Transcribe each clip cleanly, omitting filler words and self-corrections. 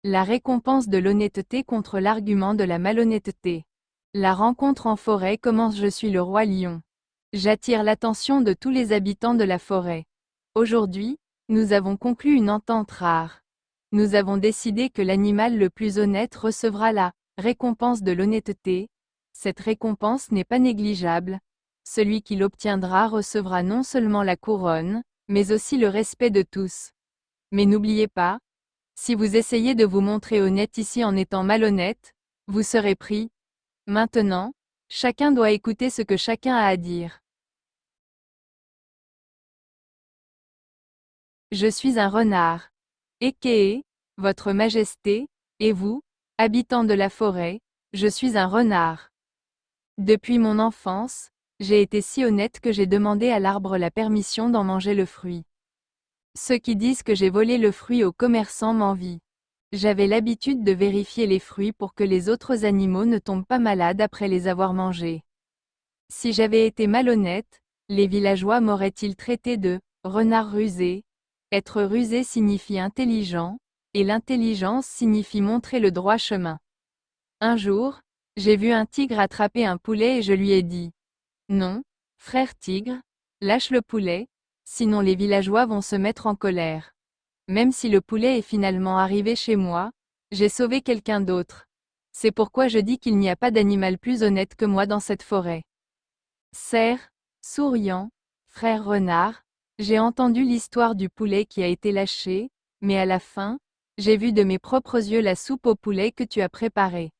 La récompense de l'honnêteté contre l'argument de la malhonnêteté. La rencontre en forêt commence. Je suis le roi lion. J'attire l'attention de tous les habitants de la forêt. Aujourd'hui, nous avons conclu une entente rare. Nous avons décidé que l'animal le plus honnête recevra la récompense de l'honnêteté. Cette récompense n'est pas négligeable. Celui qui l'obtiendra recevra non seulement la couronne, mais aussi le respect de tous. Mais n'oubliez pas, si vous essayez de vous montrer honnête ici en étant malhonnête, vous serez pris. Maintenant, chacun doit écouter ce que chacun a à dire. Je suis un renard. Ekee, Votre Majesté, et vous, habitants de la forêt, je suis un renard. Depuis mon enfance, j'ai été si honnête que j'ai demandé à l'arbre la permission d'en manger le fruit. Ceux qui disent que j'ai volé le fruit aux commerçants m'envient. J'avais l'habitude de vérifier les fruits pour que les autres animaux ne tombent pas malades après les avoir mangés. Si j'avais été malhonnête, les villageois m'auraient-ils traité de renard rusé. Être rusé signifie intelligent, et l'intelligence signifie montrer le droit chemin. Un jour, j'ai vu un tigre attraper un poulet et je lui ai dit: non, frère tigre, lâche le poulet, sinon les villageois vont se mettre en colère. Même si le poulet est finalement arrivé chez moi, j'ai sauvé quelqu'un d'autre. C'est pourquoi je dis qu'il n'y a pas d'animal plus honnête que moi dans cette forêt. Cerf, souriant, frère renard, j'ai entendu l'histoire du poulet qui a été lâché, mais à la fin, j'ai vu de mes propres yeux la soupe au poulet que tu as préparée.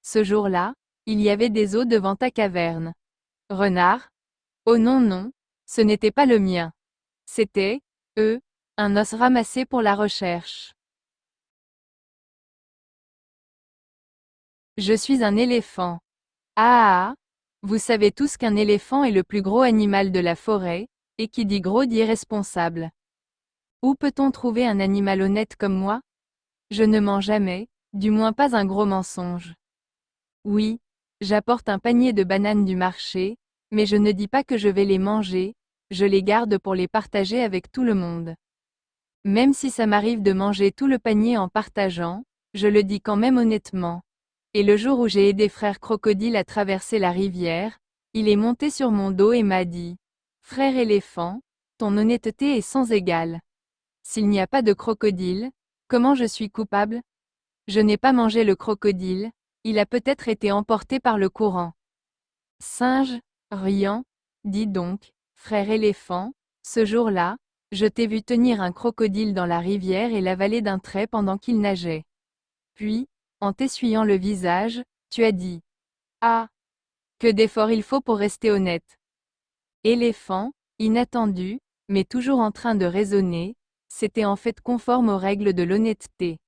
Ce jour-là, il y avait des os devant ta caverne. Renard? Oh non non, ce n'était pas le mien. C'était, un os ramassé pour la recherche. Je suis un éléphant. Ah ah, vous savez tous qu'un éléphant est le plus gros animal de la forêt, et qui dit gros dit responsable. Où peut-on trouver un animal honnête comme moi? Je ne mens jamais, du moins pas un gros mensonge. Oui, j'apporte un panier de bananes du marché, mais je ne dis pas que je vais les manger, je les garde pour les partager avec tout le monde. Même si ça m'arrive de manger tout le panier en partageant, je le dis quand même honnêtement. Et le jour où j'ai aidé frère crocodile à traverser la rivière, il est monté sur mon dos et m'a dit: frère éléphant, ton honnêteté est sans égale. S'il n'y a pas de crocodile, comment je suis coupable? Je n'ai pas mangé le crocodile, il a peut-être été emporté par le courant. Singe, riant, dis donc, frère éléphant, ce jour-là, je t'ai vu tenir un crocodile dans la rivière et l'avaler d'un trait pendant qu'il nageait. Puis, en t'essuyant le visage, tu as dit: ah! Que d'efforts il faut pour rester honnête. Éléphant, inattendu, mais toujours en train de raisonner, c'était en fait conforme aux règles de l'honnêteté.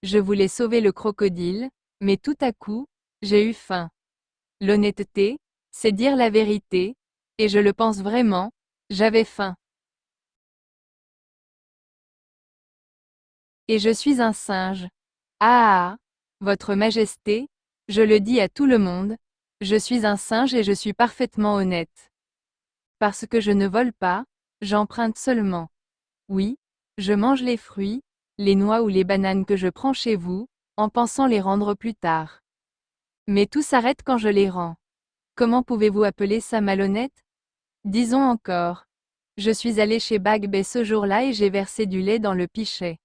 Je voulais sauver le crocodile, mais tout à coup, j'ai eu faim. L'honnêteté, c'est dire la vérité, et je le pense vraiment, j'avais faim. Et je suis un singe. Ah ah, Votre Majesté, je le dis à tout le monde, je suis un singe et je suis parfaitement honnête. Parce que je ne vole pas, j'emprunte seulement. Oui, je mange les fruits, les noix ou les bananes que je prends chez vous, en pensant les rendre plus tard. Mais tout s'arrête quand je les rends. Comment pouvez-vous appeler ça malhonnête? Disons encore. Je suis allé chez Bagbé ce jour-là et j'ai versé du lait dans le pichet.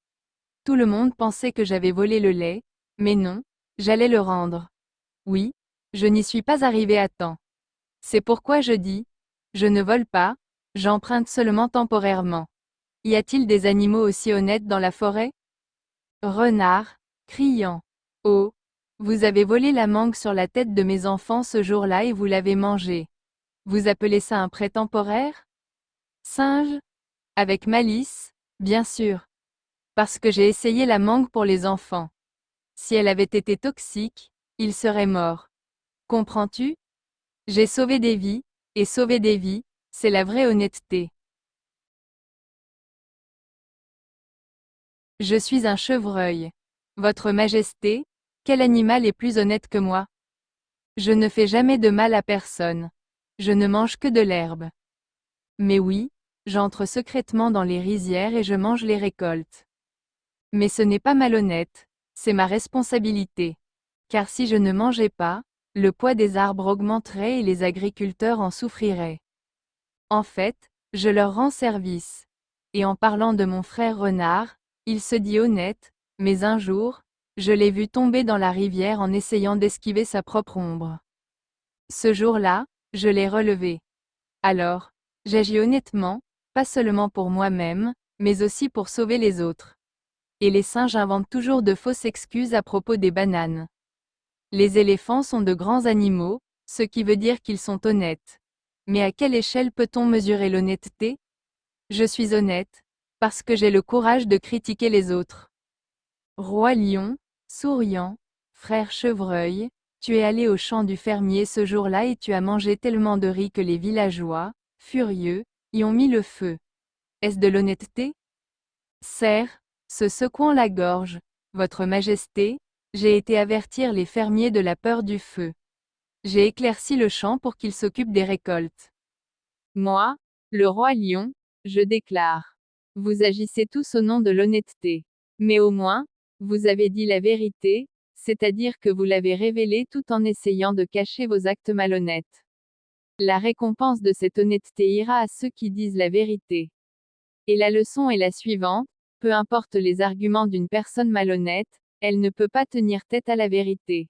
Tout le monde pensait que j'avais volé le lait, mais non, j'allais le rendre. Oui, je n'y suis pas arrivé à temps. C'est pourquoi je dis, je ne vole pas, j'emprunte seulement temporairement. Y a-t-il des animaux aussi honnêtes dans la forêt? Renard, criant. Oh, vous avez volé la mangue sur la tête de mes enfants ce jour-là et vous l'avez mangée. Vous appelez ça un prêt temporaire? Singe? Avec malice, bien sûr. Parce que j'ai essayé la mangue pour les enfants. Si elle avait été toxique, ils seraient morts. Comprends-tu? J'ai sauvé des vies, et sauver des vies, c'est la vraie honnêteté. Je suis un chevreuil. Votre Majesté, quel animal est plus honnête que moi? Je ne fais jamais de mal à personne. Je ne mange que de l'herbe. Mais oui, j'entre secrètement dans les rizières et je mange les récoltes. Mais ce n'est pas malhonnête. C'est ma responsabilité. Car si je ne mangeais pas, le poids des arbres augmenterait et les agriculteurs en souffriraient. En fait, je leur rends service. Et en parlant de mon frère renard, il se dit honnête, mais un jour, je l'ai vu tomber dans la rivière en essayant d'esquiver sa propre ombre. Ce jour-là, je l'ai relevé. Alors, j'agis honnêtement, pas seulement pour moi-même, mais aussi pour sauver les autres. Et les singes inventent toujours de fausses excuses à propos des bananes. Les éléphants sont de grands animaux, ce qui veut dire qu'ils sont honnêtes. Mais à quelle échelle peut-on mesurer l'honnêteté? Je suis honnête, parce que j'ai le courage de critiquer les autres. Roi Lion, souriant, frère Chevreuil, tu es allé au champ du fermier ce jour-là et tu as mangé tellement de riz que les villageois, furieux, y ont mis le feu. Est-ce de l'honnêteté? Cerf, se secouant la gorge, Votre Majesté, j'ai été avertir les fermiers de la peur du feu. J'ai éclairci le champ pour qu'ils s'occupent des récoltes. Moi, le roi lion, je déclare. Vous agissez tous au nom de l'honnêteté. Mais au moins, vous avez dit la vérité, c'est-à-dire que vous l'avez révélée tout en essayant de cacher vos actes malhonnêtes. La récompense de cette honnêteté ira à ceux qui disent la vérité. Et la leçon est la suivante, peu importe les arguments d'une personne malhonnête, elle ne peut pas tenir tête à la vérité.